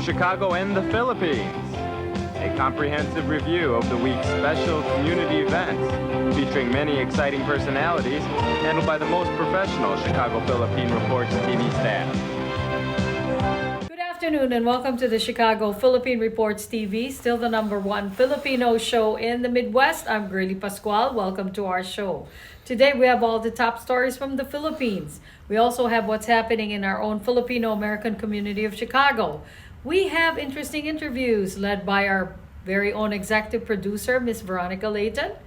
Chicago and the Philippines. A comprehensive review of the week's special community events, featuring many exciting personalities, handled by the most professional Chicago Philippine Reports TV staff. Good afternoon and welcome to the Chicago Philippine Reports TV, still the #1 Filipino show in the Midwest. I'm Grilly Pascual. Welcome to our show. Today we have all the top stories from the Philippines. We also have what's happening in our own Filipino American community of Chicago. We have interesting interviews led by our very own executive producer, Miss Veronica Leighton.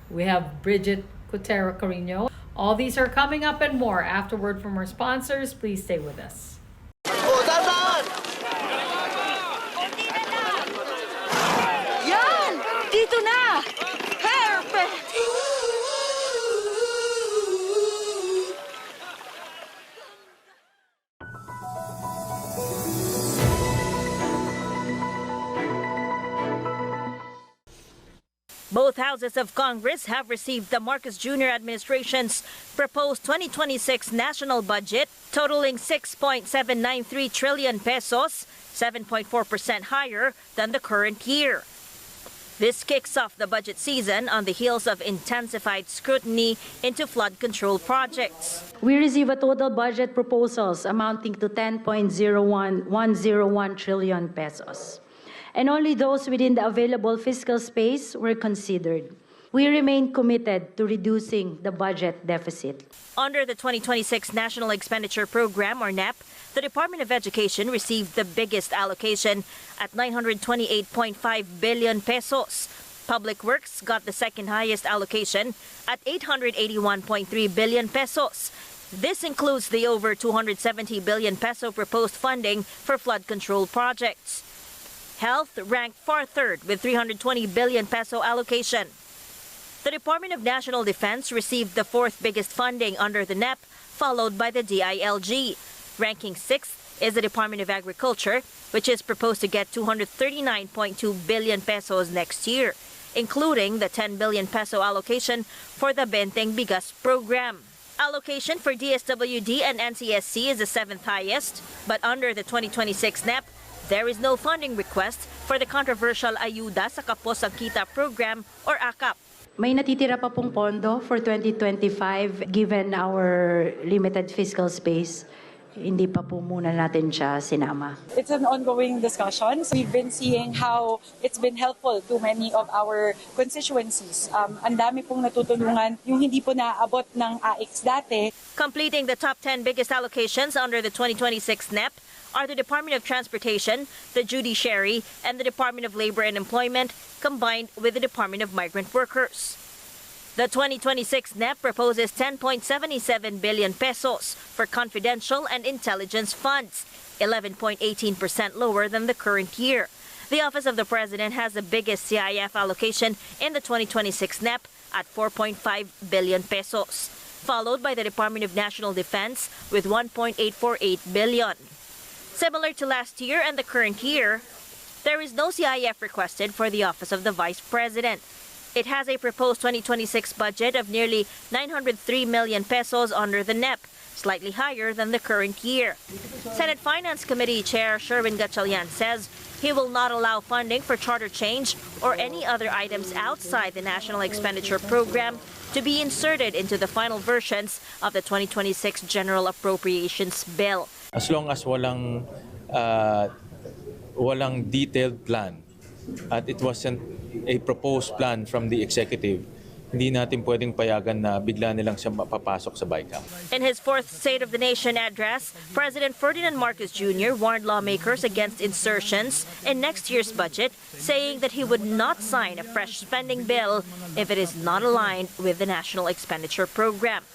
We have Brigitte, Cueter, Carino. All these are coming up and more. Afterward from our sponsors, please stay with us. Yan! Dito na! Perfect! Both houses of Congress have received the Marcos Jr. administration's proposed 2026 national budget, totaling 6.793 trillion pesos, 7.4% higher than the current year. This kicks off the budget season on the heels of intensified scrutiny into flood control projects. We receive a total budget proposals amounting to 10.101 trillion pesos. And only those within the available fiscal space were considered. We remain committed to reducing the budget deficit. Under the 2026 National Expenditure Program, or NEP, the Department of Education received the biggest allocation at 928.5 billion pesos. Public Works got the second highest allocation at 881.3 billion pesos. This includes the over 270 billion peso proposed funding for flood control projects. Health ranked far third with 320 billion peso allocation. The Department of National Defense received the fourth biggest funding under the NEP, followed by the DILG. Ranking sixth is the Department of Agriculture, which is proposed to get 239.2 billion pesos next year, including the 10 billion peso allocation for the Benteng Bigas program. Allocation for DSWD and NCSC is the seventh highest, but under the 2026 NEP, there is no funding request for the controversial Ayuda sa Kapos ang Kita program, or AKAP. May natitira pa pong pondo for 2025 given our limited fiscal space. Hindi pa po muna natin siya sinama. It's an ongoing discussion. We've been seeing how it's been helpful to many of our constituencies. Ang dami pong natutulungan yung hindi po naaabot ng AIX dati. Completing the top 10 biggest allocations under the 2026 NEP are the Department of Transportation, the Judiciary, and the Department of Labor and Employment, combined with the Department of Migrant Workers. The 2026 NEP proposes 10.77 billion pesos for confidential and intelligence funds, 11.18% lower than the current year. The Office of the President has the biggest CIF allocation in the 2026 NEP at 4.5 billion pesos, followed by the Department of National Defense with 1.848 billion. Similar to last year and the current year, there is no CIF requested for the Office of the Vice President. It has a proposed 2026 budget of nearly 903 million pesos under the NEP, slightly higher than the current year. Senate Finance Committee Chair Sherwin Gatchalian says he will not allow funding for charter change or any other items outside the National Expenditure Program to be inserted into the final versions of the 2026 General Appropriations Bill. As long as walang detailed plan at it wasn't a proposed plan from the executive, hindi natin pwedeng payagan na bigla nilang siya mapapasok sa BICAM. In his fourth State of the Nation address, President Ferdinand Marcos Jr. warned lawmakers against insertions in next year's budget, saying that he would not sign a fresh spending bill if it is not aligned with the National Expenditure Program.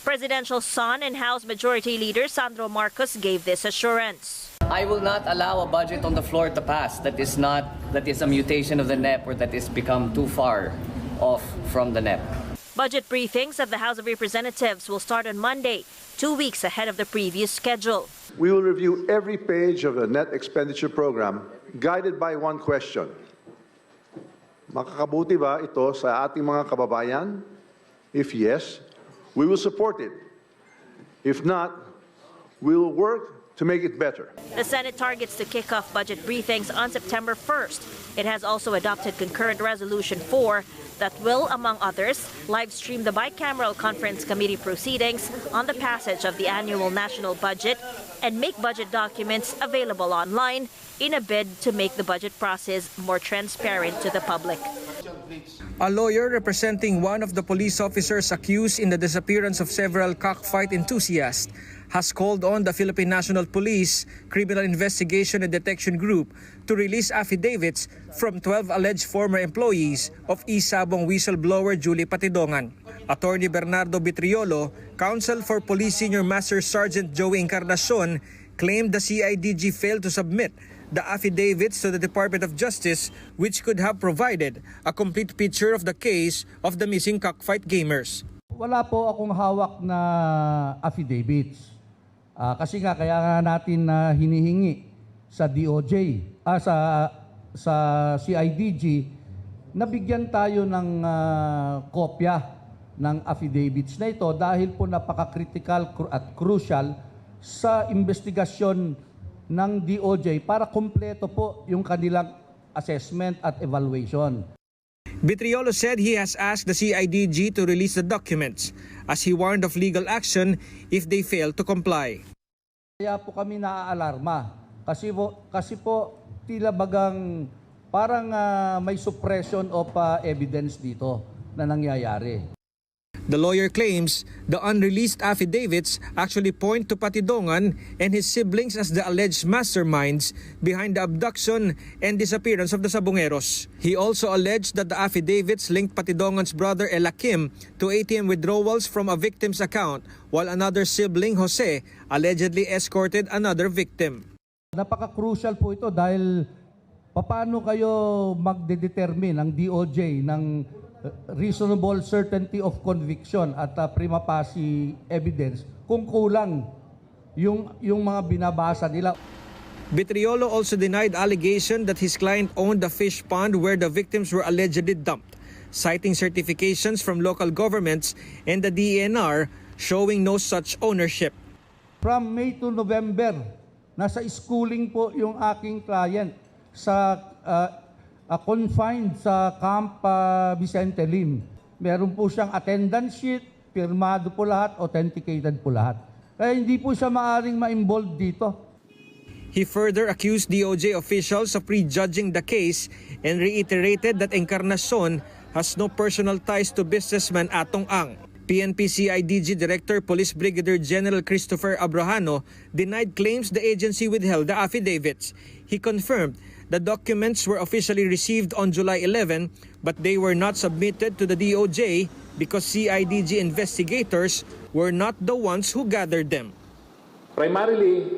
Presidential son and House Majority Leader Sandro Marcos gave this assurance. I will not allow a budget on the floor to pass that is a mutation of the NEP or that is become too far off from the NEP. Budget briefings at the House of Representatives will start on Monday, 2 weeks ahead of the previous schedule. We will review every page of the net expenditure program guided by one question. Makakabuti ba ito sa ating mga kababayan? If yes, we will support it. If not, we will work to make it better. The Senate targets to kick off budget briefings on September 1st. It has also adopted concurrent Resolution 4 that will, among others, live stream the bicameral conference committee proceedings on the passage of the annual national budget and make budget documents available online in a bid to make the budget process more transparent to the public. A lawyer representing one of the police officers accused in the disappearance of several cockfight enthusiasts has called on the Philippine National Police Criminal Investigation and Detection Group to release affidavits from 12 alleged former employees of Isabong whistleblower Julie Patidongan. Attorney Bernardo Vitriolo, counsel for Police Senior Master Sergeant Joey Encarnacion, claimed the CIDG failed to submit the affidavits to the Department of Justice, which could have provided a complete picture of the case of the missing cockfight gamers. Wala po akong hawak na affidavits. Kasi nga kaya nga natin hinihingi sa DOJ, sa CIDG, nabigyan tayo ng kopya ng affidavits na ito dahil po napaka-critical at crucial sa investigasyon ng DOJ para kumpleto po yung kanilang assessment at evaluation. Vitriolo said he has asked the CIDG to release the documents as he warned of legal action if they fail to comply. Kaya po kami naaalarma kasi po tila bagang parang may suppression of evidence dito na nangyayari. The lawyer claims the unreleased affidavits actually point to Patidongan and his siblings as the alleged masterminds behind the abduction and disappearance of the Sabongeros. He also alleged that the affidavits linked Patidongan's brother Elakim to ATM withdrawals from a victim's account, while another sibling, Jose, allegedly escorted another victim. Napaka-crucial po ito dahil paano kayo magdedetermine ang DOJ ng reasonable certainty of conviction at prima facie evidence kung kulang yung mga binabasa nila. Vitriolo also denied allegation that his client owned the fish pond where the victims were allegedly dumped, citing certifications from local governments and the DENR showing no such ownership. From May to November, nasa schooling po yung aking client sa confined sa Camp Vicente Lim. Meron po siyang attendance sheet, pirmado po lahat, authenticated po lahat. Kaya hindi po siya maaring ma-involve dito. He further accused DOJ officials of prejudging the case and reiterated that Encarnacion has no personal ties to businessman Atong Ang. PNP CIDG Director Police Brigadier General Christopher Abrahano denied claims the agency withheld the affidavits. He confirmed the documents were officially received on July 11, but they were not submitted to the DOJ because CIDG investigators were not the ones who gathered them. Primarily,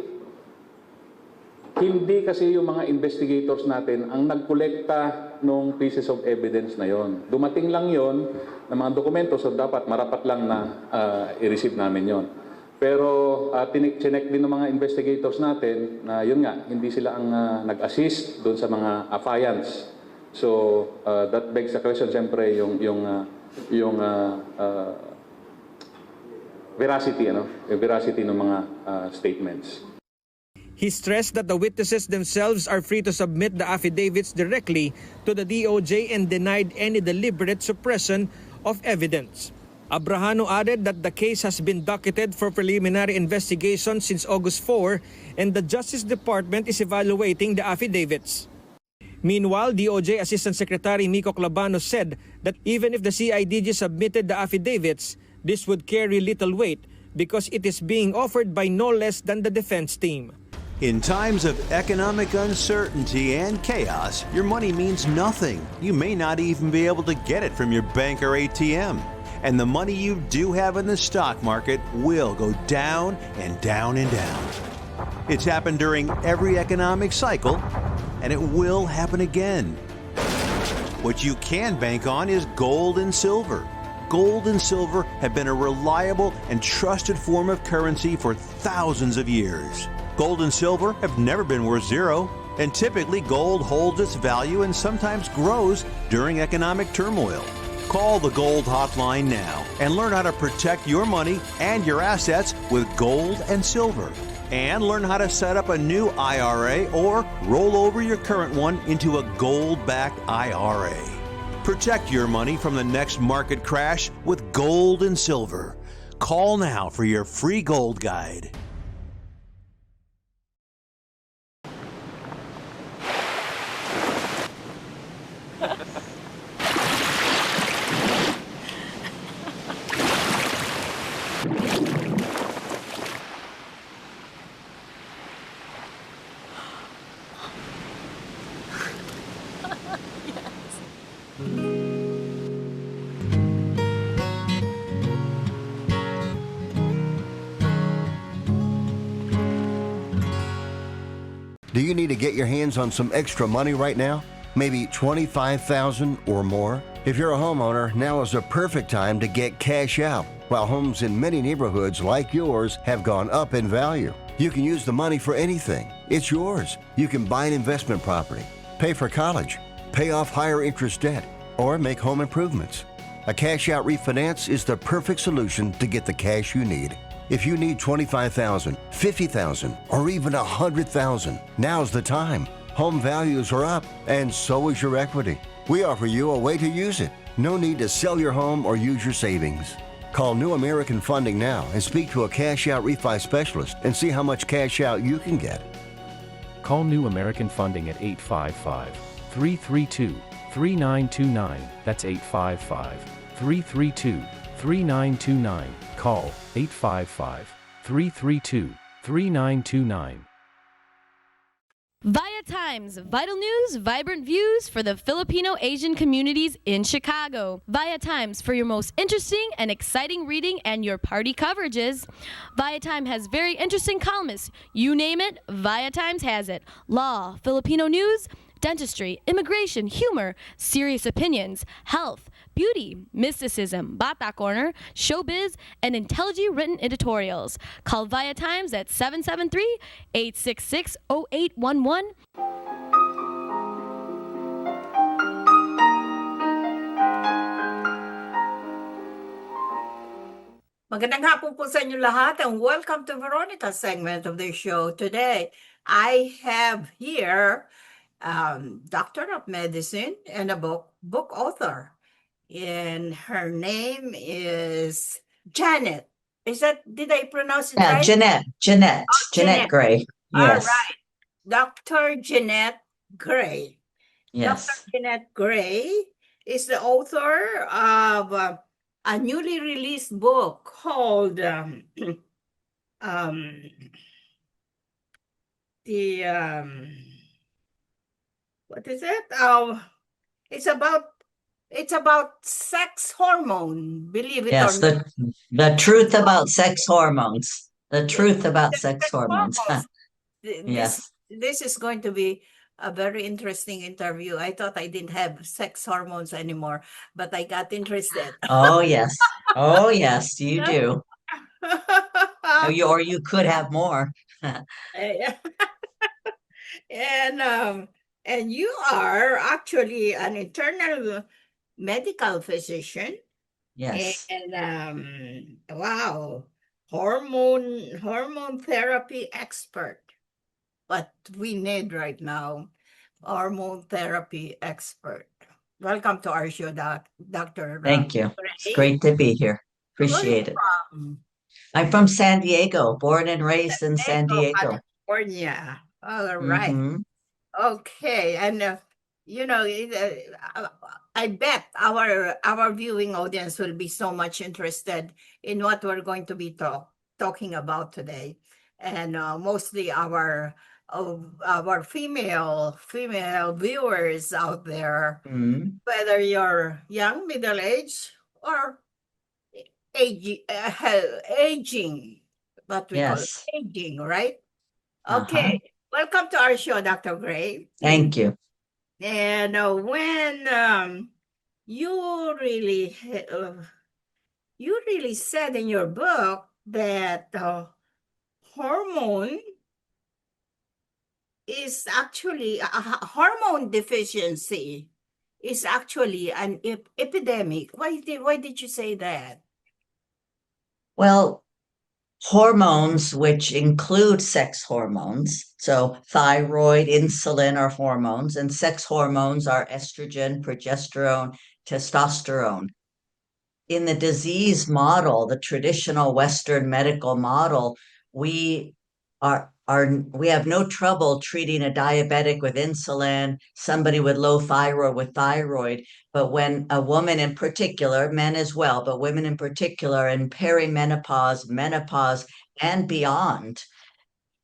hindi kasi yung mga investigators natin ang nagkolekta ng pieces of evidence na yon. Dumating lang yon ng mga dokumento, so dapat marapat lang na i-receive namin yon. Pero chinek din ng mga investigators natin na yun nga, hindi sila ang nag-assist doon sa mga affiance. So that begs the question, siyempre, yung veracity, yung veracity ng mga statements. He stressed that the witnesses themselves are free to submit the affidavits directly to the DOJ and denied any deliberate suppression of evidence. Abrahano added that the case has been docketed for preliminary investigation since August 4 and the Justice Department is evaluating the affidavits. Meanwhile, DOJ Assistant Secretary Mico Clabano said that even if the CIDG submitted the affidavits, this would carry little weight because it is being offered by no less than the defense team. In times of economic uncertainty and chaos, your money means nothing. You may not even be able to get it from your bank or ATM. And the money you do have in the stock market will go down and down and down. It's happened during every economic cycle, and it will happen again. What you can bank on is gold and silver. Gold and silver have been a reliable and trusted form of currency for thousands of years. Gold and silver have never been worth zero, and typically gold holds its value and sometimes grows during economic turmoil. Call the Gold Hotline now and learn how to protect your money and your assets with gold and silver. and learn how to set up a new IRA or roll over your current one into a gold-backed IRA. Protect your money from the next market crash with gold and silver. Call now for your free gold guide. Do you need to get your hands on some extra money right now? Maybe $25,000 or more? If you're a homeowner, now is the perfect time to get cash out. While homes in many neighborhoods like yours have gone up in value, you can use the money for anything. It's yours. You can buy an investment property, pay for college, pay off higher interest debt, or make home improvements. A cash out refinance is the perfect solution to get the cash you need. If you need $25,000, $50,000, or even $100,000, now's the time. Home values are up, and so is your equity. We offer you a way to use it. No need to sell your home or use your savings. Call New American Funding now and speak to a cash out refi specialist and see how much cash out you can get. Call New American Funding at 855-332-3929. That's 855-332-3929. Call 855-332-3929. ViaTimes, vital news, vibrant views for the Filipino Asian communities in Chicago. ViaTimes for your most interesting and exciting reading and your party coverages. ViaTime has very interesting columnists. You name it, ViaTimes has it. Law, Filipino news, dentistry, immigration, humor, serious opinions, health, beauty, mysticism, Bata Corner, showbiz, and intelligently written editorials. Call ViaTimes at 773-866-0811. Magandang hapon po sa inyo lahat and welcome to Veronica's segment of the show today. I have here Doctor of Medicine and a book author. And her name is Janette. Did I pronounce it right? Janette. Janette Gray. Yes. All right. Dr. Janette Gray. Yes. Dr. Janette Gray is the author of a newly released book called what is it? It's about sex hormone, believe it or not. Yes, the truth about sex hormones. The truth about sex hormones. Yes. This is going to be a very interesting interview. I thought I didn't have sex hormones anymore, but I got interested. Oh, yes. Oh, yes, you do. Or you could have more. And you are actually an internal medical physician. Yes. And wow, hormone therapy expert. What we need right now, hormone therapy expert. Welcome to our show, Dr. Thank you. It's great to be here. Appreciate it. I'm from San Diego, born and raised in San Diego. California. All right. Mm-hmm. Okay. And, I bet our viewing audience will be so much interested in what we're going to be talking about today. And mostly our female viewers out there, whether you're young, middle-aged, or aging, what we call aging, right? Okay, welcome to our show, Dr. Gray. Thank you. And when you really said in your book that hormone is actually hormone deficiency is actually an epidemic. Why did you say that? Well, Hormones, which include sex hormones, so thyroid, insulin are hormones, and sex hormones are estrogen, progesterone, testosterone. In the disease model, the traditional Western medical model, we we have no trouble treating a diabetic with insulin, somebody with low thyroid with thyroid. But when a woman in particular, men as well, but women in particular, in perimenopause, menopause, and beyond,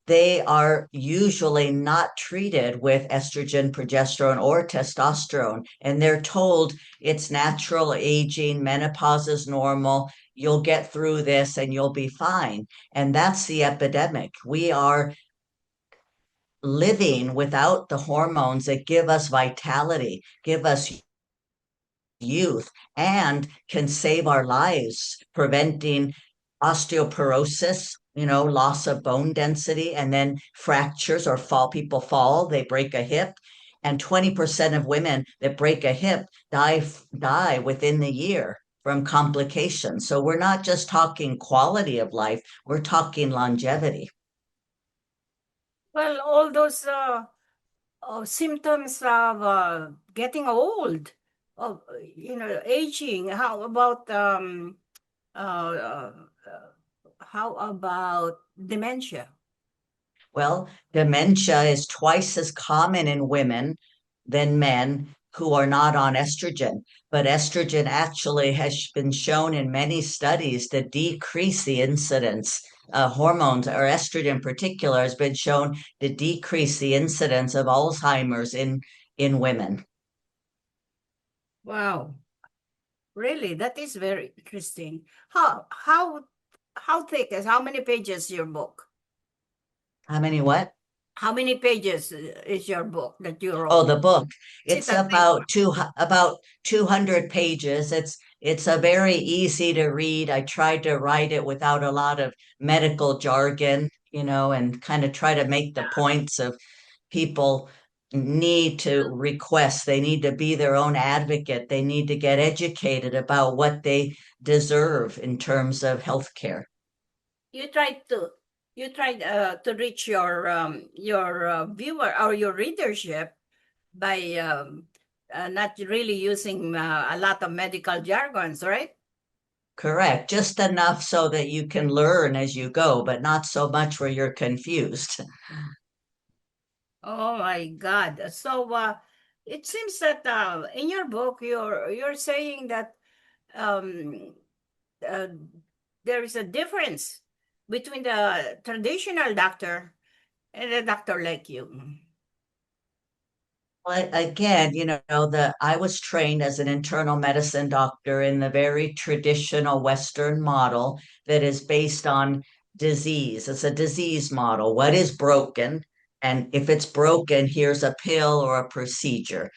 they are usually not treated with estrogen, progesterone, or testosterone. And they're told it's natural aging, menopause is normal, you'll get through this and you'll be fine. And that's the epidemic. We are living without the hormones that give us vitality, give us youth, and can save our lives, preventing osteoporosis, loss of bone density, and then fractures or fall. People fall, they break a hip, and 20% of women that break a hip die within the year from complications. So we're not just talking quality of life, we're talking longevity. Well, all those symptoms of getting old, of aging. How about dementia? Well, dementia is twice as common in women than men who are not on estrogen. But estrogen actually has been shown in many studies to decrease the incidence. Hormones, or estrogen in particular, has been shown to decrease the incidence of Alzheimer's in women. Wow, really, that is very interesting. How thick is, how many pages your book? How many what? How many pages is your book that you wrote? Oh, the book. It's about 200 pages. It's a very easy to read. I tried to write it without a lot of medical jargon, and kind of try to make the points of people need to request. They need to be their own advocate. They need to get educated about what they deserve in terms of healthcare. You tried to reach your viewer or your readership by not really using a lot of medical jargons, right? Correct. Just enough so that you can learn as you go, but not so much where you're confused. Oh my God! So it seems that in your book you're saying that there is a difference between the traditional doctor and a doctor like you. Well, again, I was trained as an internal medicine doctor in the very traditional Western model that is based on disease. It's a disease model. What is broken? And if it's broken, here's a pill or a procedure.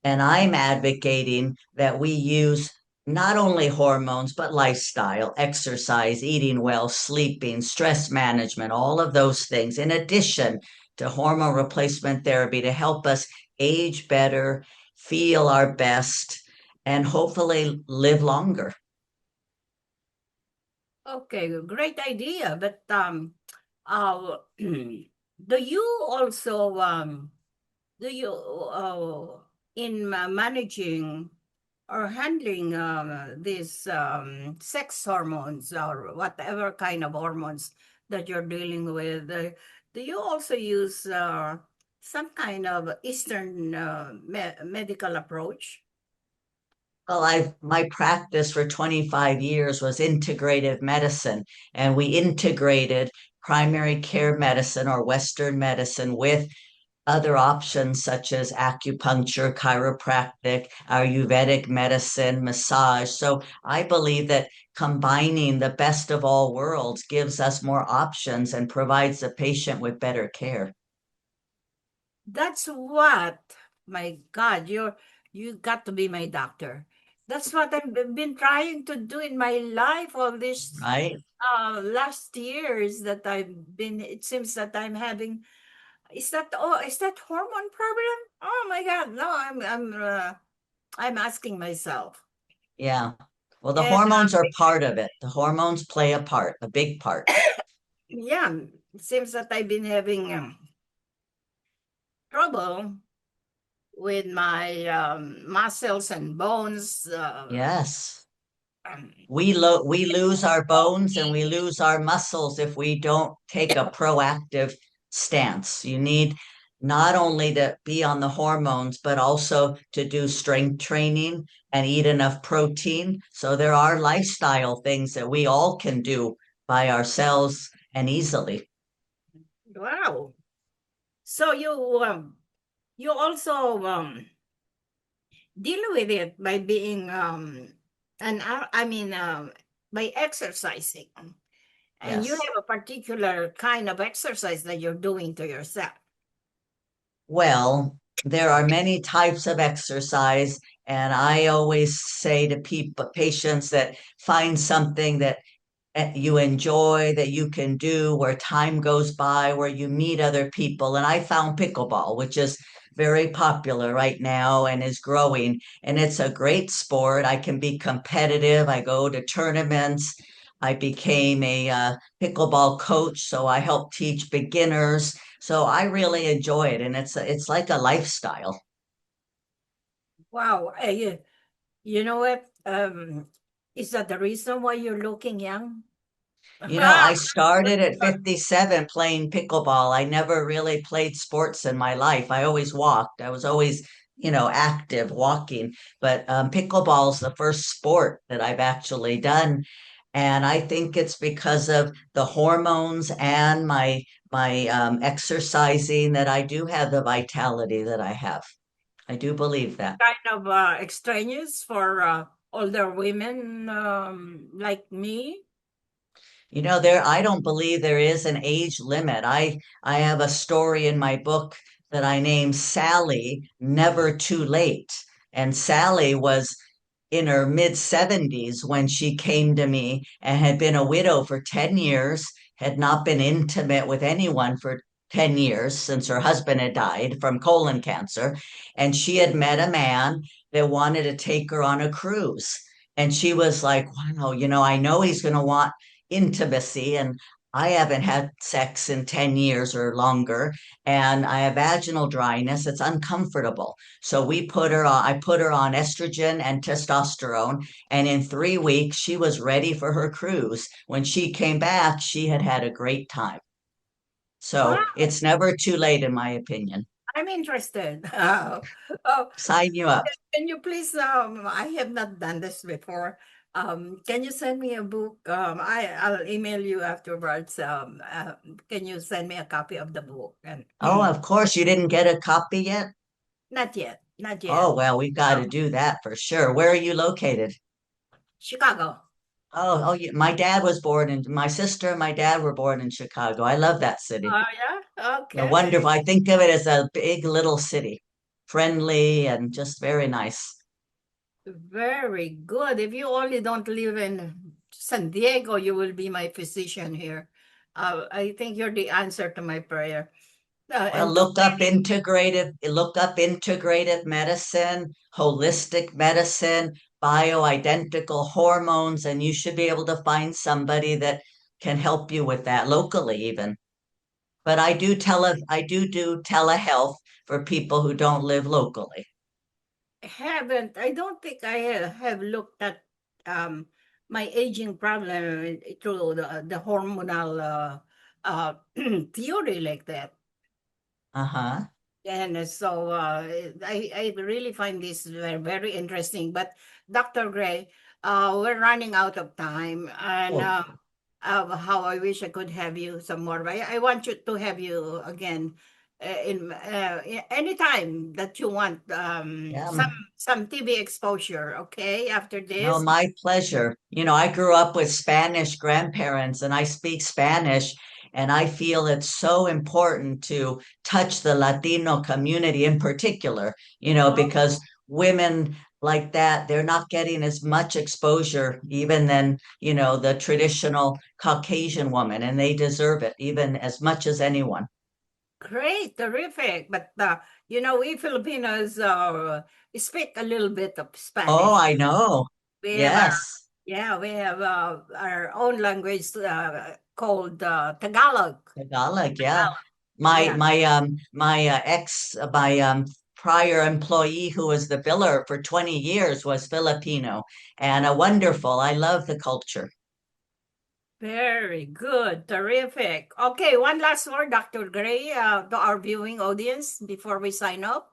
And I'm advocating that we use not only hormones, but lifestyle, exercise, eating well, sleeping, stress management, all of those things, in addition to hormone replacement therapy to help us age better, feel our best, and hopefully live longer. Okay, great idea. But do you also in managing or handling these sex hormones or whatever kind of hormones that you're dealing with, do you also use some kind of Eastern medical approach? Well, my practice for 25 years was integrative medicine, and we integrated primary care medicine or Western medicine with other options such as acupuncture, chiropractic, Ayurvedic medicine, massage. So I believe that combining the best of all worlds gives us more options and provides the patient with better care. That's what, my God, you got to be my doctor. That's what I've been trying to do in my life all these last years that it seems that I'm having. Is that hormone problem? Oh my God, no, I'm asking myself. Yeah. Well, the hormones are part of it. The hormones play a part, a big part. Yeah, it seems that I've been having trouble with my muscles and bones. Yes. Um, We lose our bones and we lose our muscles if we don't take a proactive stance. You need not only to be on the hormones, but also to do strength training and eat enough protein. So there are lifestyle things that we all can do by ourselves and easily. wow. So you also deal with it by being by exercising. And you Yes. have a particular kind of exercise that you're doing to yourself. Well, there are many types of exercise, and I always say to patients that find something that you enjoy, that you can do, where time goes by, where you meet other people. And I found pickleball, which is very popular right now and is growing. And it's a great sport. I can be competitive. I go to tournaments. I became a pickleball coach, so I help teach beginners. So I really enjoy it, and it's like a lifestyle. Wow. You know what? Is that the reason why you're looking young? You know, I started at 57 playing pickleball. I never really played sports in my life. I always walked. I was always, active walking. But pickleball's the first sport that I've actually done. And I think it's because of the hormones and my exercising that I do have the vitality that I have. I do believe that. Kind of extraneous for older women like me. I don't believe there is an age limit. I have a story in my book that I named Sally, Never Too Late. And Sally was in her mid 70s when she came to me and had been a widow for 10 years, had not been intimate with anyone for 10 years since her husband had died from colon cancer. And she had met a man that wanted to take her on a cruise. And she was like, wow, I know he's going to want intimacy. And I haven't had sex in 10 years or longer, and I have vaginal dryness. It's uncomfortable. So I put her on estrogen and testosterone. And in 3 weeks, she was ready for her cruise. When she came back, she had had a great time. So Wow, it's never too late, in my opinion. I'm interested. Oh, Sign you up. can you please? I have not done this before. Can you send me a book? I'll email you afterwards. Can you send me a copy of the book? And Oh, of course, you didn't get a copy yet? not yet, not Oh, yet. well, we've got to do that for sure. Where are you located? Chicago. My sister and my dad were born in Chicago. I love that city. Oh yeah. They're Okay. wonderful. I think of it as a big little city, friendly and just very nice. Very good. If you only don't live in San Diego, you will be my physician here. I think you're the answer to my prayer. Well, And look up integrative medicine, holistic medicine, bioidentical hormones, and you should be able to find somebody that can help you with that locally even. But I do telehealth for people who don't live locally. I don't think I have looked at um, my aging problem through the hormonal theory like that. Uh-huh. And so I really find this very, very interesting. But Dr. Gray, we're running out of time. And Oh, how I wish I could have you some more. But I want you to have you again anytime that you want yeah. some TV exposure. Okay, after No, this. my pleasure. I grew up with Spanish grandparents and I speak Spanish, and I feel it's so important to touch the Latino community in particular, because women like that, they're not getting as much exposure even than, the traditional Caucasian woman, and they deserve it even as much as anyone. Great, terrific. But we Filipinos speak a little bit of Oh, Spanish. I know. We have Yes. we have our own language called Tagalog. Tagalog, yeah. My Yeah. prior employee who was the biller for 20 years was Filipino, and a wonderful. I love the culture. Very good. Terrific. Okay, one last word, Dr. Gray, to our viewing audience before we sign off.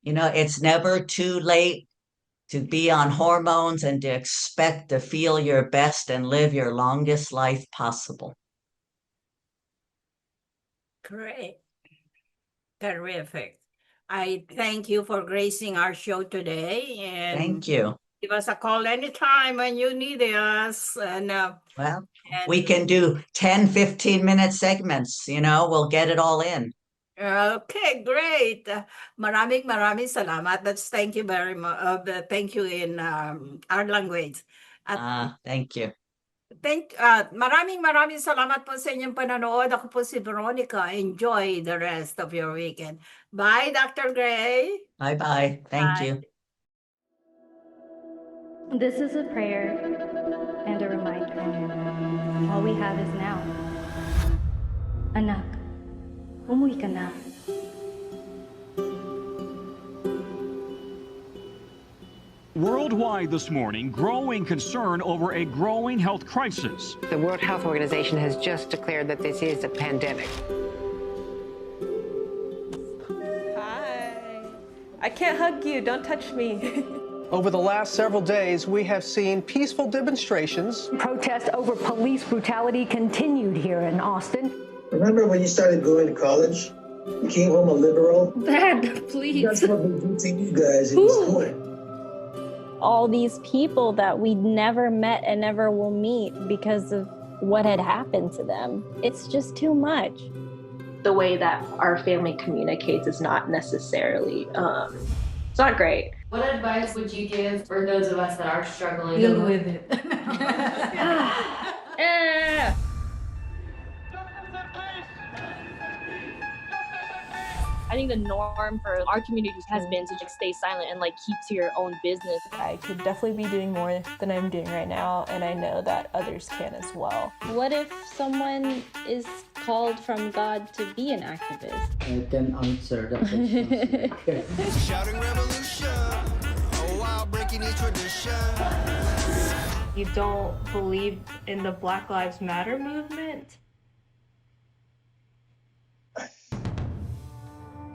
You know, it's never too late to be on hormones and to expect to feel your best and live your longest life possible. Great. Terrific. I thank you for gracing our show today. And Thank you. give us a call anytime when you need us. And Well, we can do 10, 15-minute segments, you know, we'll get it all in. okay, great. Maraming salamat. That's thank you very much. Thank you in our language. At Thank you. maraming salamat po sa inyong panonood. Ako po si Veronica. Enjoy the rest of your weekend. Bye, Dr. Gray. Bye-bye. Thank you. This is a prayer and a reminder. All we have is now. Anak, umuwi ka na. Worldwide this morning, growing concern over a growing health crisis. The World Health Organization has just declared that this is a pandemic. Hi. I can't hug you. Don't touch me. Over the last several days, we have seen peaceful demonstrations. Protests over police brutality continued here in Austin. Remember when you started going to college? You came home a liberal? Dad, please. That's what we do to you guys in school. All these people that we never met and never will meet because of what had happened to them. It's just too much. The way that our family communicates is not necessarily, it's not great. What advice would you give for those of us that are struggling? Deal with it. I think the norm for our community has been to just stay silent and like keep to your own business. I could definitely be doing more than I'm doing right now, and I know that others can as well. What if someone is called from God to be an activist? I can answer that question. Shouting revolution, oh wow, breaking new tradition. You don't believe in the Black Lives Matter movement?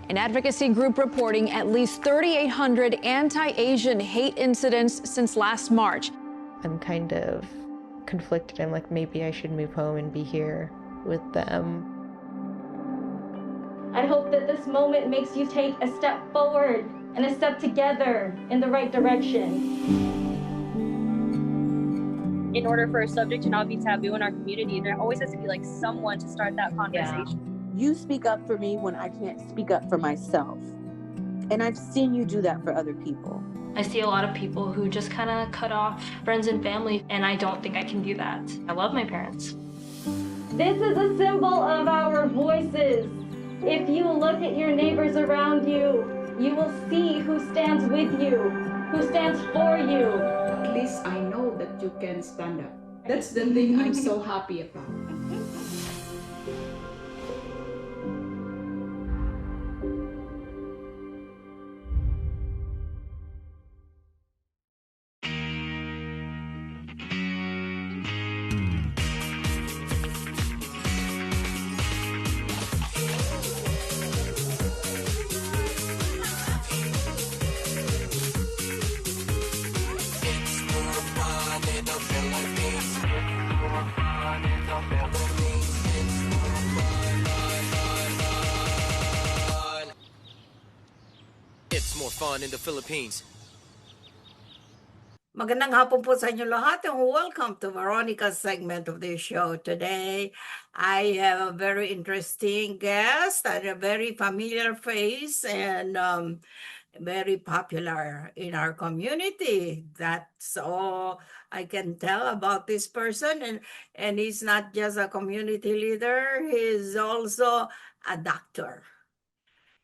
An advocacy group reporting at least 3,800 anti-Asian hate incidents since last March. I'm kind of conflicted. I'm like, maybe I should move home and be here with them. I hope that this moment makes you take a step forward and a step together in the right direction. In order for a subject to not be taboo in our community, there always has to be like someone to start that conversation. Yeah. You speak up for me when I can't speak up for myself. And I've seen you do that for other people. I see a lot of people who just kind of cut off friends and family, and I don't think I can do that. I love my parents. This is a symbol of our voices. If you look at your neighbors around you, you will see who stands with you, who stands for you. At least I know that you can stand up. That's the thing I'm so happy about. It's more fun in the Philippines. Magandang hapon po sa inyo lahat and welcome to Veronica's segment of this show. Today, I have a very interesting guest and a very familiar face and very popular in our community. That's all I can tell about this person. And he's not just a community leader, he's also a doctor.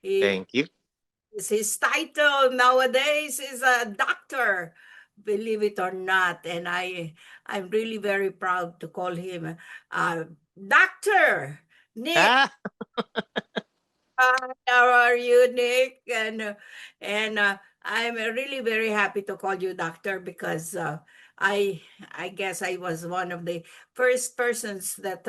Thank you. His title nowadays is a doctor believe it or not, and I'm really very proud to call him Dr. Nick. Ah, Hi, how are you, Nick? And I'm really very happy to call you doctor because I I guess I was one of the first persons that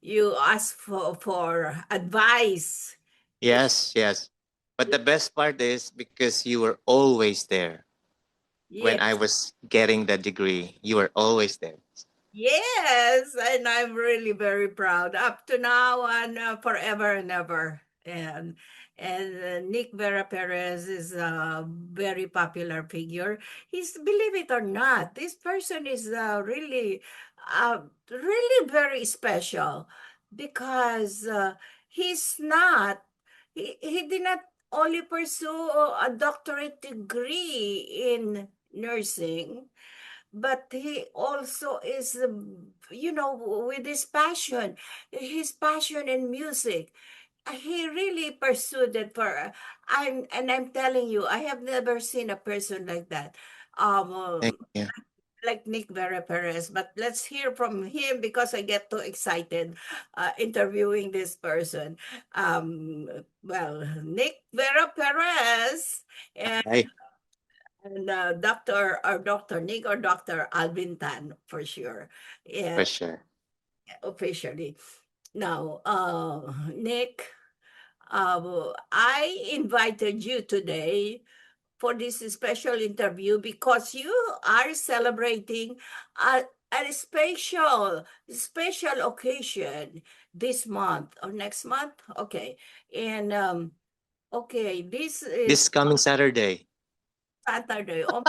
you asked for advice. yes, yes. But the best part is because you were always there when I Yes, was getting the degree. You were always there. yes, and I'm really very proud up to now and forever and ever. And Nick Vera Perez is a very popular figure. He's, believe it or not, this person is really very special because he's not he did not only pursue a doctorate degree in nursing, but he also is with his passion in music. He really pursued it for I'm telling you, I have never seen a person like that, Thank you. like Nick Vera Perez. But let's hear from him because I get too excited interviewing this person. Well, Nick Vera Perez and Hi, Dr. Nick or Dr. Alvin Tan for sure. for Yeah, sure. officially. Now, Nick, I invited you today for this special interview because you are celebrating a special occasion this month or next month. Okay, and okay, this is This coming Saturday. Saturday. Oh,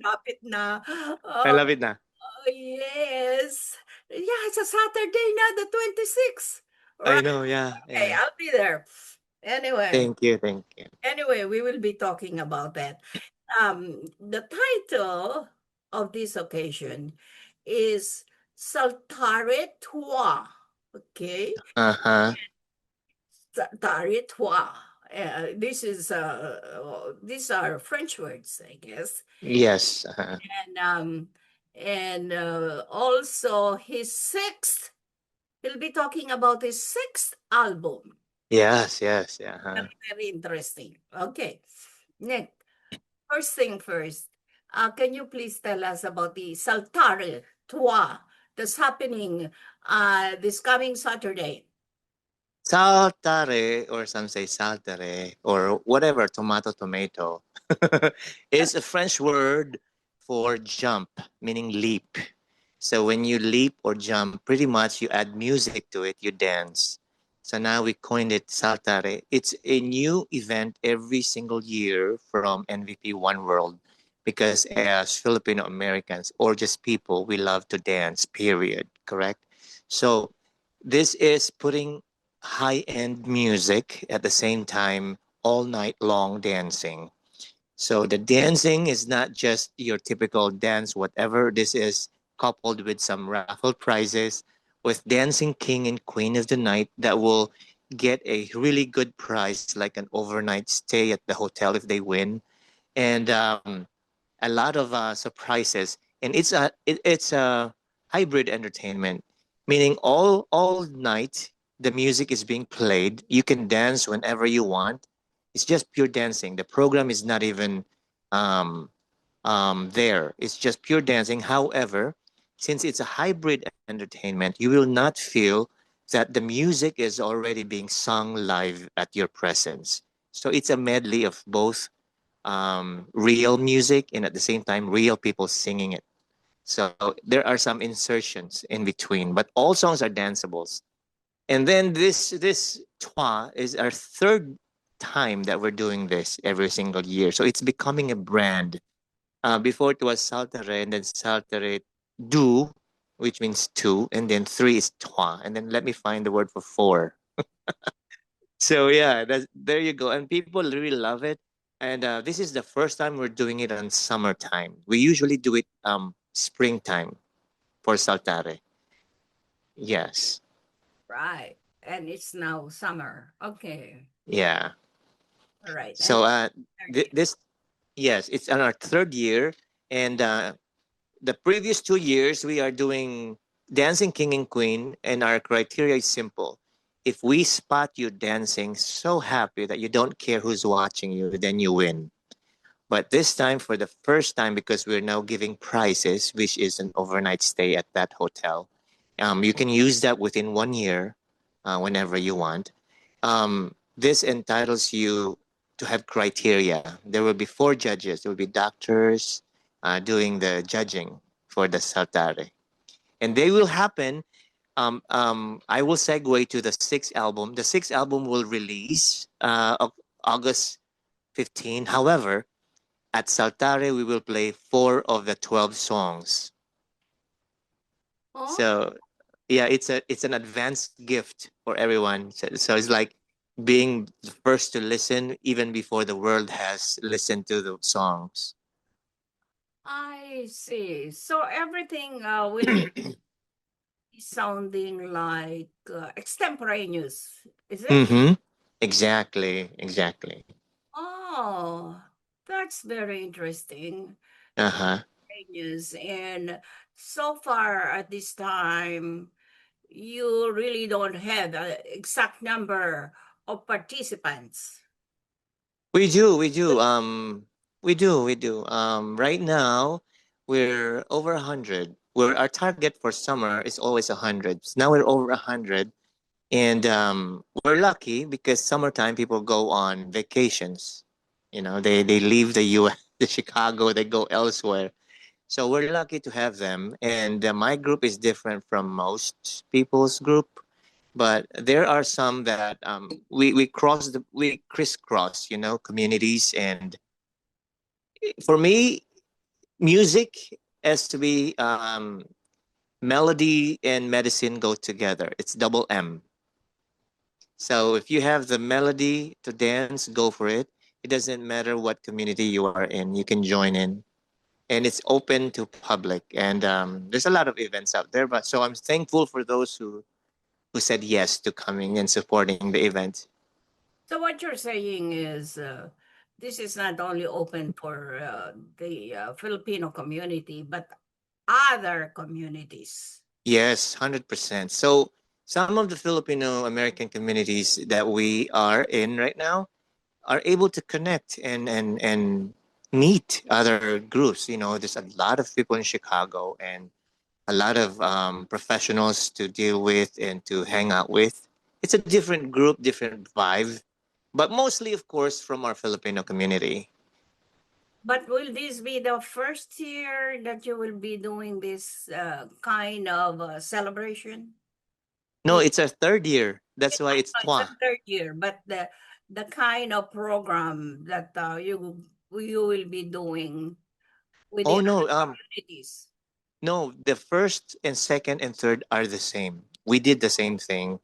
lapit na. I Oh, love it na. oh, yes. Yeah, it's a Saturday na, the 26th. I Right. know, yeah, Okay, yeah. I'll be there. Anyway, Thank you, thank you. we will be talking about that. The title of this occasion is Saltare Toi. Okay, Uh-huh. Saltare Toi. These are French words, I guess. Yes. Uh-huh. And also he'll be talking about his sixth album. Yes, yes, yeah. Uh-huh. Very, very interesting. Okay, Nick, first thing first, can you please tell us about the Saltare Toi that's happening this coming Saturday? Saltare, or some say saltare, or whatever, tomato, is a French word for jump, meaning leap. So when you leap or jump, pretty much you add music to it, you dance. So now we coined it saltare. It's a new event every single year from NVP One World because as Filipino Americans or just people, we love to dance, period, correct? So this is putting high-end music at the same time, all night long dancing. So the dancing is not just your typical dance, whatever. This is coupled with some raffle prizes with Dancing King and Queen of the Night that will get a really good prize, like an overnight stay at the hotel if they win, and a lot of surprises. And it's a hybrid entertainment, meaning all night the music is being played. You can dance whenever you want. It's just pure dancing. The program is not even um, there. It's just pure dancing. However, since it's a hybrid entertainment, you will not feel that the music is already being sung live at your presence. So it's a medley of both real music and at the same time real people singing it. So there are some insertions in between, but all songs are danceables. And then this Twa is our third time that we're doing this every single year. So it's becoming a brand. Before it was Saltere and then Saltere Du, which means two, and then three is Twa. And then let me find the word for four. So yeah, there you go. And people really love it. And this is the first time we're doing it on summertime. We usually do it springtime for Saltare. Yes. Right. And it's now summer. Okay. Yeah. All right. So And this, yes, it's on our third year. And the previous 2 years, we are doing Dancing King and Queen, and our criteria is simple. If we spot you dancing so happy that you don't care who's watching you, then you win. But this time, for the first time, because we're now giving prizes, which is an overnight stay at that hotel, you can use that within 1 year, whenever you want. This entitles you to have criteria. There will be 4 judges. There will be doctors doing the judging for the Saltare. And they will happen. I will segue to the sixth album. The sixth album will release August 15. However, at Saltare, we will play 4 of the 12 songs. Oh, So, yeah, it's an advanced gift for everyone. So it's like being the first to listen even before the world has listened to the songs. I see. So everything will be sounding like extemporaneous, is it? Mm-hmm. Exactly. Oh, that's very interesting. Uh-huh. Extemporaneous. And so far at this time, you really don't have an exact number of participants. We do. Right now, we're over 100. Where our target for summer is always 100. So now we're over 100. And we're lucky because summertime people go on vacations. They leave the U.S., the Chicago, they go elsewhere. So we're lucky to have them. And my group is different from most people's group. But there are some that we crisscross, communities. And for me, music has to be melody and medicine go together. It's double M. So if you have the melody to dance, go for it. It doesn't matter what community you are in, you can join in. And it's open to public. And there's a lot of events out there. But so I'm thankful for those who said yes to coming and supporting the event. So what you're saying is this is not only open for the Filipino community, but other communities. Yes, 100%. So some of the Filipino American communities that we are in right now are able to connect and meet other groups. There's a lot of people in Chicago and a lot of professionals to deal with and to hang out with. It's a different group, different vibe, but mostly, of course, from our Filipino community. But will this be the first year that you will be doing this kind of celebration? No, it's our third year. That's why it's It's the twa. third year, but the kind of program that you will be doing with the Oh no, other communities. no, the first and second and third are the same. We did the same thing.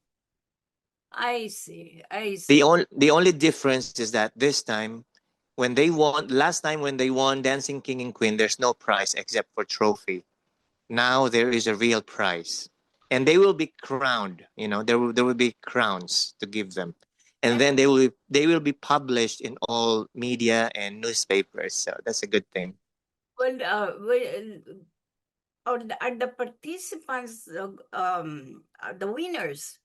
I see. I The see. only the only difference is that this time when they won last time when they won Dancing King and Queen, there's no prize except for trophy. Now there is a real prize. And they will be crowned, there will be crowns to give them. And then they will be published in all media and newspapers. So that's a good thing. Well, are the participants, the winners,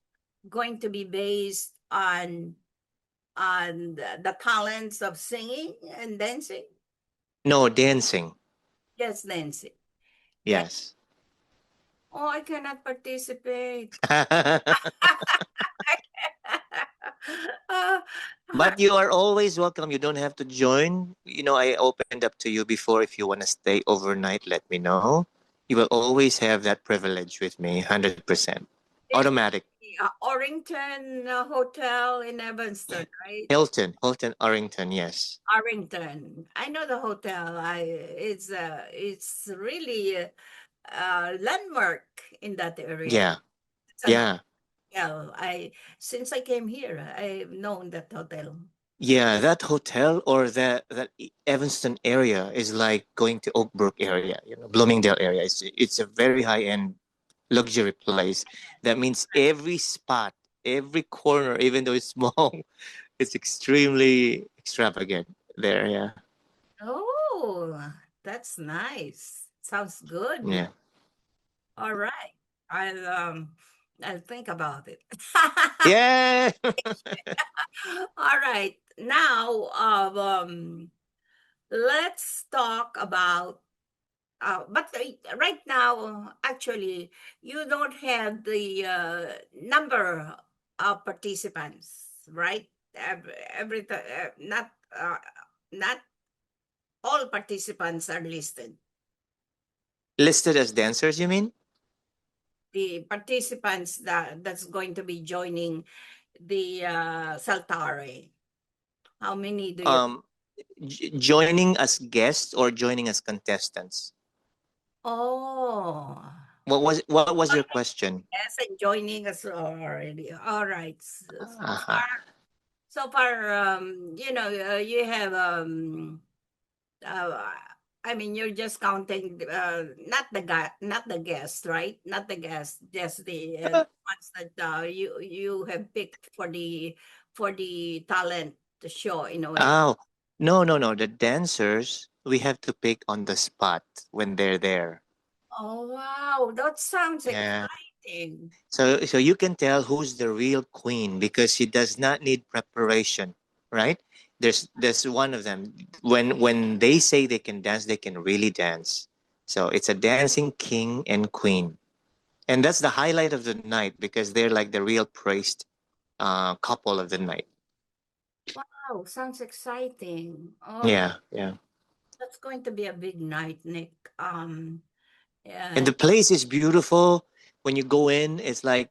going to be based on the talents of singing and dancing? No, dancing. Yes, dancing. Yes. Oh, I cannot participate. But you are always welcome. You don't have to join. I opened up to you before. If you want to stay overnight, let me know. You will always have that privilege with me, 100%. There's Automatic. the Orrington Hotel in Evanston, right? Hilton Arrington, yes. Arrington. I know the hotel. It's really a landmark in that area. Yeah. It's a Yeah. hotel. Since I came here, I've known that hotel. Yeah, that hotel or that Evanston area is like going to Oak Brook area, Bloomingdale area. It's a very high end luxury place. That means every spot, every corner, even though it's small, it's extremely extravagant there. Yeah. Oh, That's nice. Sounds good. Yeah. All right. I'll think about it. Yeah. All right. Now, let's talk about. But right now, actually, you don't have the number of participants, right? Not not all participants are listed. Listed as dancers, you mean? The participants that's going to be joining the Saltare. How many do you? Joining as guests or joining as contestants? Oh. What was your question? Yes, and joining us already. All right. Uh-huh. So far, you have uh, I mean, you're just counting not the guest, right? Not the guest, just the ones that you have picked for the talent show in a way. Oh, no, no, no. The dancers we have to pick on the spot when they're there. Oh wow, that sounds Yeah. exciting. So you can tell who's the real queen because she does not need preparation, right? There's one of them. When they say they can dance, they can really dance. So it's a dancing king and queen. And that's the highlight of the night because they're like the real praised couple of the night. Wow, sounds exciting. Yeah, yeah. That's going to be a big night, Nick. And the place is beautiful. When you go in, it's like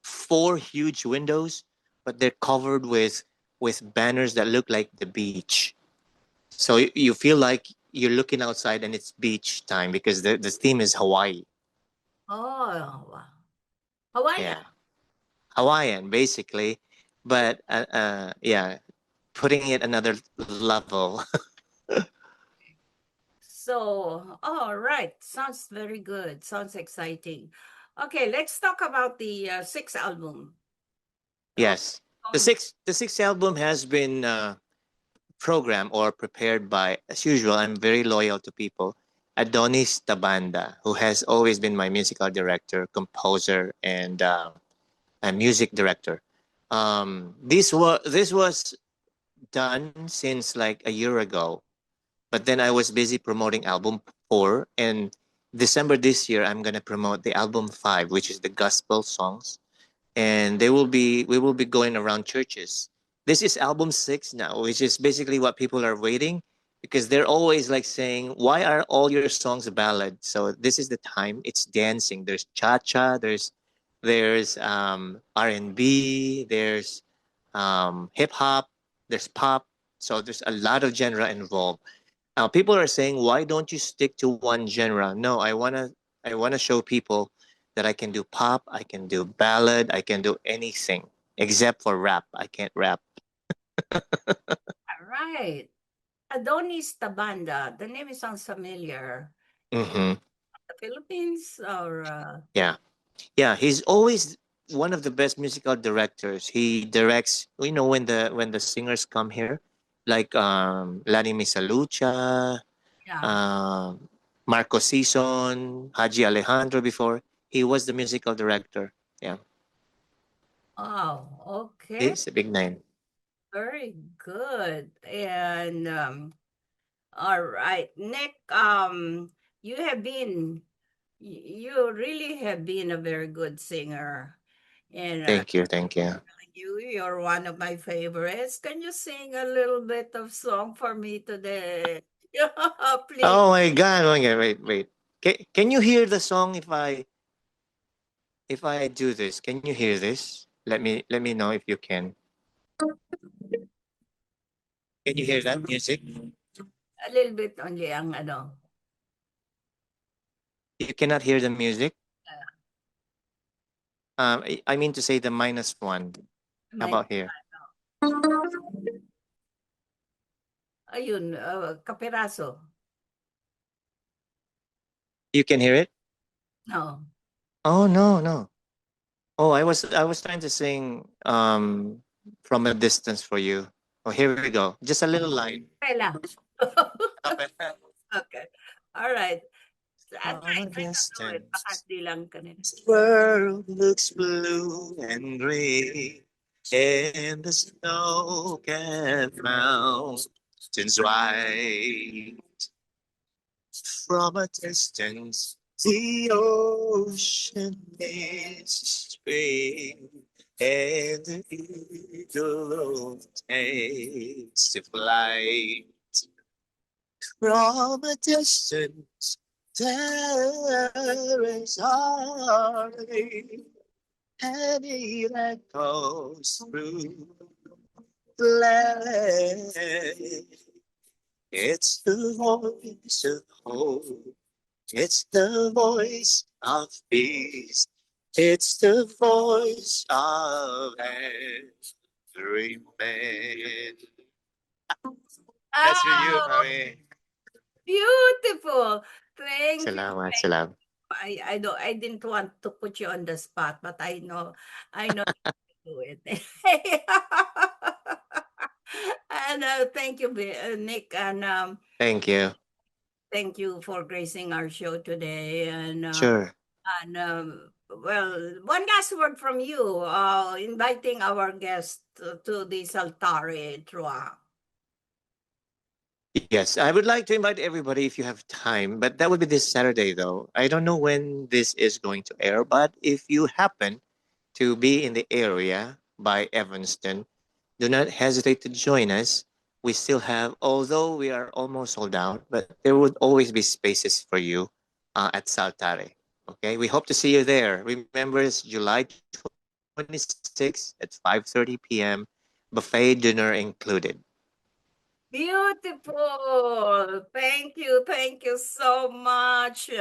4 huge windows, but they're covered with banners that look like the beach. So you feel like you're looking outside and it's beach time because the theme is Hawaii. Oh, wow. Hawaiian. Yeah. Hawaiian, basically. But yeah, putting it another level. So, all right. Sounds very good. Sounds exciting. Okay, let's talk about the sixth album. Yes. The sixth album has been programmed or prepared by, as usual, I'm very loyal to people. Adonis Tabanda, who has always been my musical director, composer, and music director. This was done since like a year ago, but then I was busy promoting album 4, and December this year I'm gonna promote the album 5, which is the gospel songs, and we will be going around churches. This is album 6 now, which is basically what people are waiting because they're always like saying, "Why are all your songs a ballad?" So this is the time. It's dancing. There's cha-cha. There's R&B. There's hip hop. There's pop. So there's a lot of genre involved. People are saying, "Why don't you stick to one genre?" No, I wanna show people that I can do pop, I can do ballad, I can do anything except for rap. I can't rap. All right. Adonis Tabanda. The name sounds familiar. Mm-hmm. The Philippines or Yeah, yeah. He's always one of the best musical directors. He directs, when the singers come here, like Lani Misalucha, yeah. Marco Sison, Haji Alejandro before. He was the musical director. Yeah. Oh, okay. It's a big name. Very good. And all right, Nick, you have been you really have been a very good singer. And Thank you, thank you. you're one of my favorites. Can you sing a little bit of song for me today? Please. Oh my God! Oh my God! Wait. Can you hear the song if I do this? Can you hear this? Let me know if you can. Can you hear that music? A little bit only ang ano. You cannot hear the music? I mean to say the -1. How about here? Ayun, kapiraso. You can hear it? No. Oh no. Oh, I was trying to sing from a distance for you. Oh, here we go. Just a little line. Pela. Okay. All right. From Try, a try to do it. Baka distance, di lang kanina. the world looks blue and gray, and the snow-capped mountains white. From a distance, the ocean is green, and the eagle takes to flight. From a distance, there is harmony, and it echoes through the land. It's the voice of hope. It's the voice of peace. It's the voice of every man. That's for you, Oh, Mami. beautiful. Thank you. Salamat, Thank salamat. I didn't want to put you on the spot, but I know you can do it. And thank you, Nick, and Thank you. thank you for gracing our show today. Sure. And well, one last word from you, inviting our guest to the Saltare Trua. Yes, I would like to invite everybody if you have time, but that would be this Saturday though. I don't know when this is going to air, but if you happen to be in the area by Evanston, do not hesitate to join us. We still have, although we are almost sold out, but there would always be spaces for you at Saltare. Okay, we hope to see you there. Remember, it's July 26th at 5:30 p.m. Buffet dinner included. Beautiful. Thank you so much,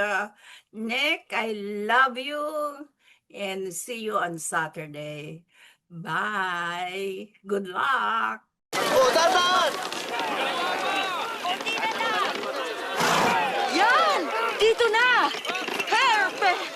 Nick. I love you, and see you on Saturday. Bye. Good luck. Yan! Dito na! Perfect!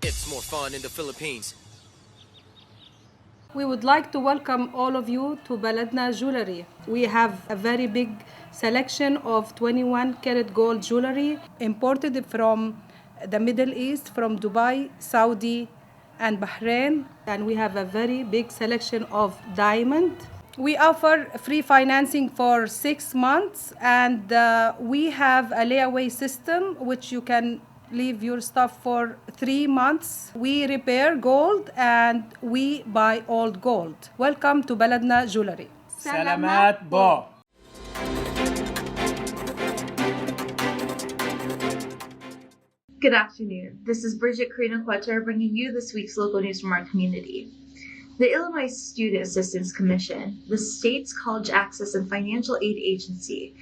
It's more fun in the Philippines. We would like to welcome all of you to Baladna Jewelry. We have a very big selection of 21 karat gold jewelry imported from the Middle East, from Dubai, Saudi, and Bahrain. And we have a very big selection of diamond. We offer free financing for 6 months, and we have a layaway system which you can leave your stuff for 3 months. We repair gold and we buy old gold. Welcome to Baladna Jewelry. Salamat po. Good afternoon. This is Brigitte, Carino, Cueter, bringing you this week's local news from our community. The Illinois Student Assistance Commission, the state's college access and financial aid agency,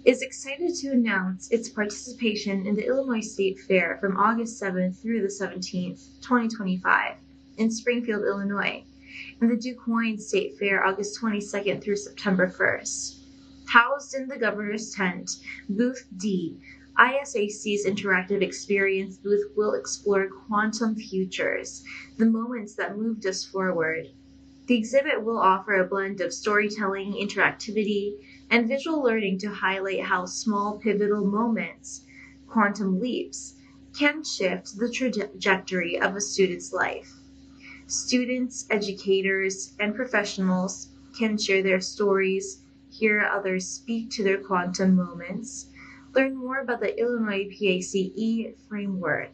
is excited to announce its participation in the Illinois State Fair from August 7th through the 17th, 2025, in Springfield, Illinois, and the Du Quoin State Fair August 22nd through September 1st. Housed in the governor's tent, Booth D, ISAC's interactive experience booth will explore quantum futures, the moments that moved us forward. The exhibit will offer a blend of storytelling, interactivity, and visual learning to highlight how small pivotal moments, quantum leaps, can shift the trajectory of a student's life. Students, educators, and professionals can share their stories, hear others speak to their quantum moments, learn more about the Illinois PACE framework,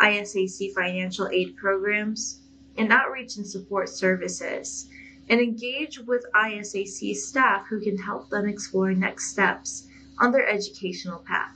ISAC financial aid programs, and outreach and support services, and engage with ISAC staff who can help them explore next steps on their educational path.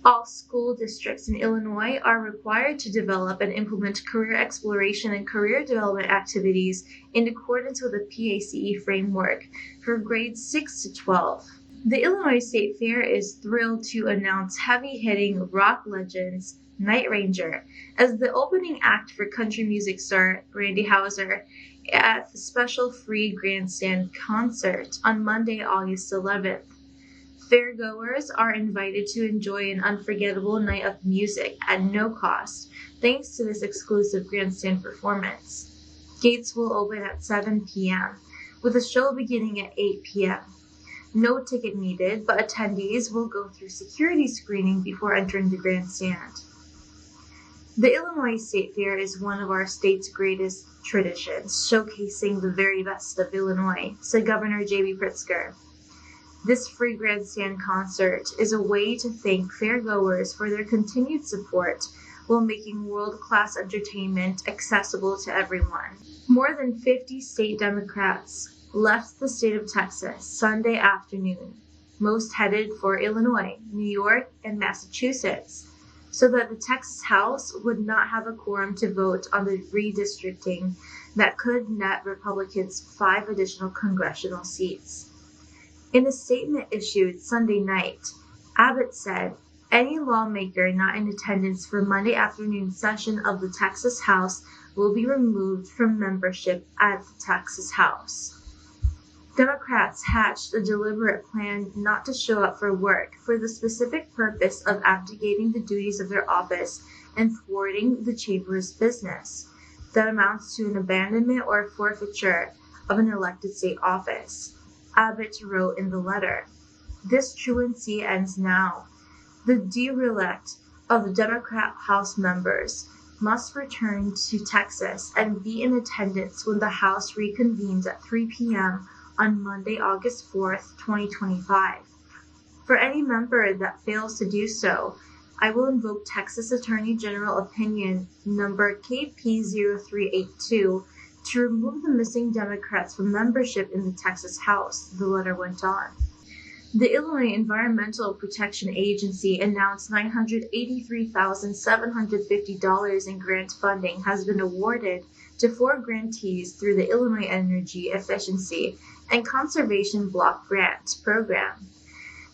All school districts in Illinois are required to develop and implement career exploration and career development activities in accordance with the PACE framework for grades 6 to 12. The Illinois State Fair is thrilled to announce heavy-hitting rock legends Night Ranger as the opening act for country music star Randy Houser at the special free grandstand concert on Monday, August 11th. Fairgoers are invited to enjoy an unforgettable night of music at no cost, thanks to this exclusive grandstand performance. Gates will open at 7 p.m., with the show beginning at 8 p.m. No ticket needed, but attendees will go through security screening before entering the grandstand. The Illinois State Fair is one of our state's greatest traditions, showcasing the very best of Illinois, said Governor J.B. Pritzker. This free grandstand concert is a way to thank fairgoers for their continued support while making world-class entertainment accessible to everyone. More than 50 state Democrats left the state of Texas Sunday afternoon, most headed for Illinois, New York, and Massachusetts, so that the Texas House would not have a quorum to vote on the redistricting that could net Republicans 5 additional congressional seats. In a statement issued Sunday night, Abbott said, any lawmaker not in attendance for Monday afternoon session of the Texas House will be removed from membership at the Texas House. Democrats hatched a deliberate plan not to show up for work for the specific purpose of abdicating the duties of their office and thwarting the chamber's business. That amounts to an abandonment or forfeiture of an elected state office. Abbott wrote in the letter, this truancy ends now. The derelict of the Democrat House members must return to Texas and be in attendance when the House reconvenes at 3 p.m. on Monday, August 4th, 2025. For any member that fails to do so, I will invoke Texas Attorney General Opinion number KP0382 to remove the missing Democrats from membership in the Texas House, the letter went on. The Illinois Environmental Protection Agency announced $983,750 in grant funding has been awarded to 4 grantees through the Illinois Energy Efficiency and Conservation Block Grant Program.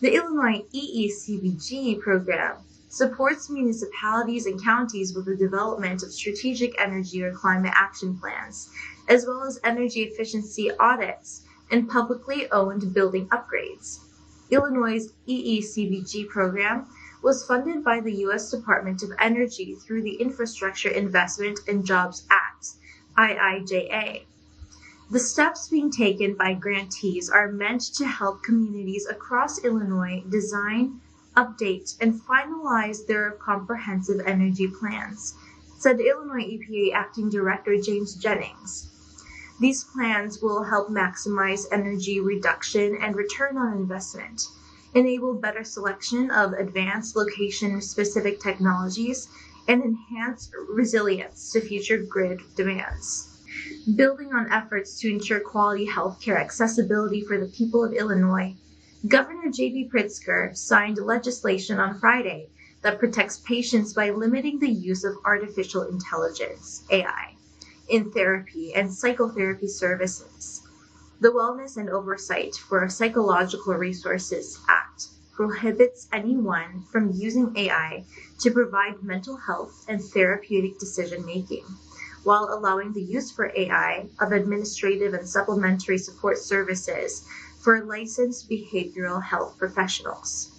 The Illinois EECBG program supports municipalities and counties with the development of strategic energy or climate action plans, as well as energy efficiency audits and publicly owned building upgrades. Illinois' EECBG program was funded by the U.S. Department of Energy through the Infrastructure Investment and Jobs Act, IIJA. The steps being taken by grantees are meant to help communities across Illinois design, update, and finalize their comprehensive energy plans, said Illinois EPA Acting Director James Jennings. These plans will help maximize energy reduction and return on investment, enable better selection of advanced location-specific technologies, and enhance resilience to future grid demands. Building on efforts to ensure quality healthcare accessibility for the people of Illinois, Governor J.B. Pritzker signed legislation on Friday that protects patients by limiting the use of artificial intelligence, AI, in therapy and psychotherapy services. The Wellness and Oversight for Psychological Resources Act prohibits anyone from using AI to provide mental health and therapeutic decision-making, while allowing the use for AI of administrative and supplementary support services for licensed behavioral health professionals.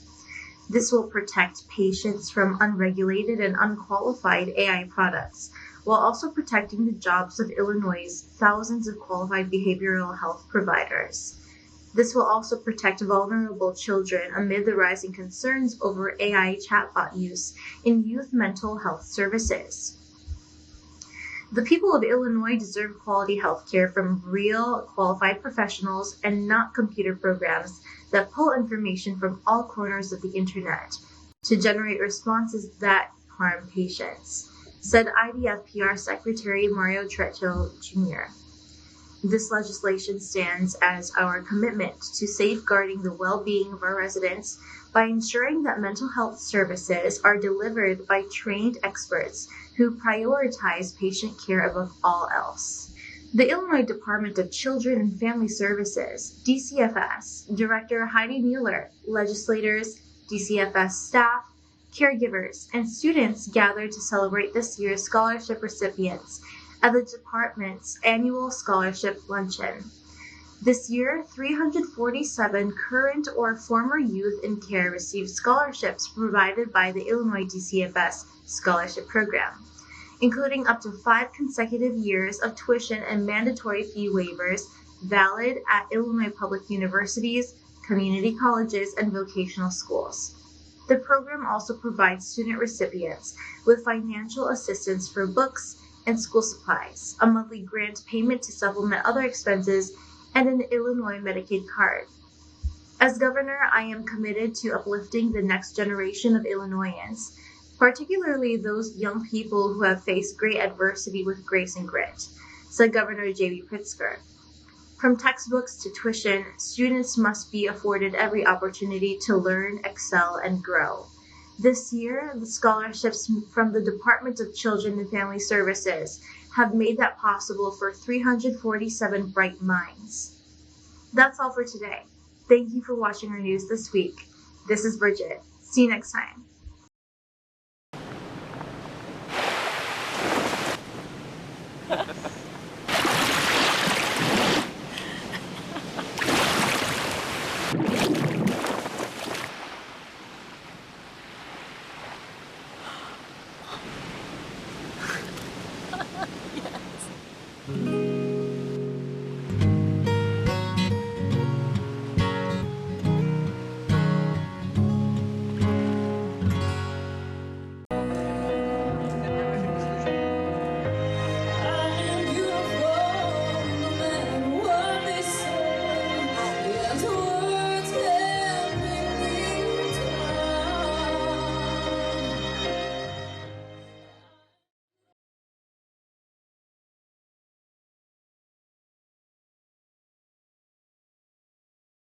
This will protect patients from unregulated and unqualified AI products, while also protecting the jobs of Illinois' thousands of qualified behavioral health providers. This will also protect vulnerable children amid the rising concerns over AI chatbot use in youth mental health services. The people of Illinois deserve quality health care from real, qualified professionals and not computer programs that pull information from all corners of the internet to generate responses that harm patients, said IDF PR Secretary Mario Tretto Jr. This legislation stands as our commitment to safeguarding the well-being of our residents by ensuring that mental health services are delivered by trained experts who prioritize patient care above all else. The Illinois Department of Children and Family Services, DCFS, Director Heidi Mueller, legislators, DCFS staff, caregivers, and students gathered to celebrate this year's scholarship recipients at the department's annual scholarship luncheon. This year, 347 current or former youth in care received scholarships provided by the Illinois DCFS Scholarship Program, including up to 5 consecutive years of tuition and mandatory fee waivers valid at Illinois public universities, community colleges, and vocational schools. The program also provides student recipients with financial assistance for books and school supplies, a monthly grant payment to supplement other expenses, and an Illinois Medicaid card. As governor, I am committed to uplifting the next generation of Illinoisans, particularly those young people who have faced great adversity with grace and grit, said Governor J.B. Pritzker. From textbooks to tuition, students must be afforded every opportunity to learn, excel, and grow. This year, the scholarships from the Department of Children and Family Services have made that possible for 347 bright minds. That's all for today. Thank you for watching our news this week. This is Brigitte. See you next time.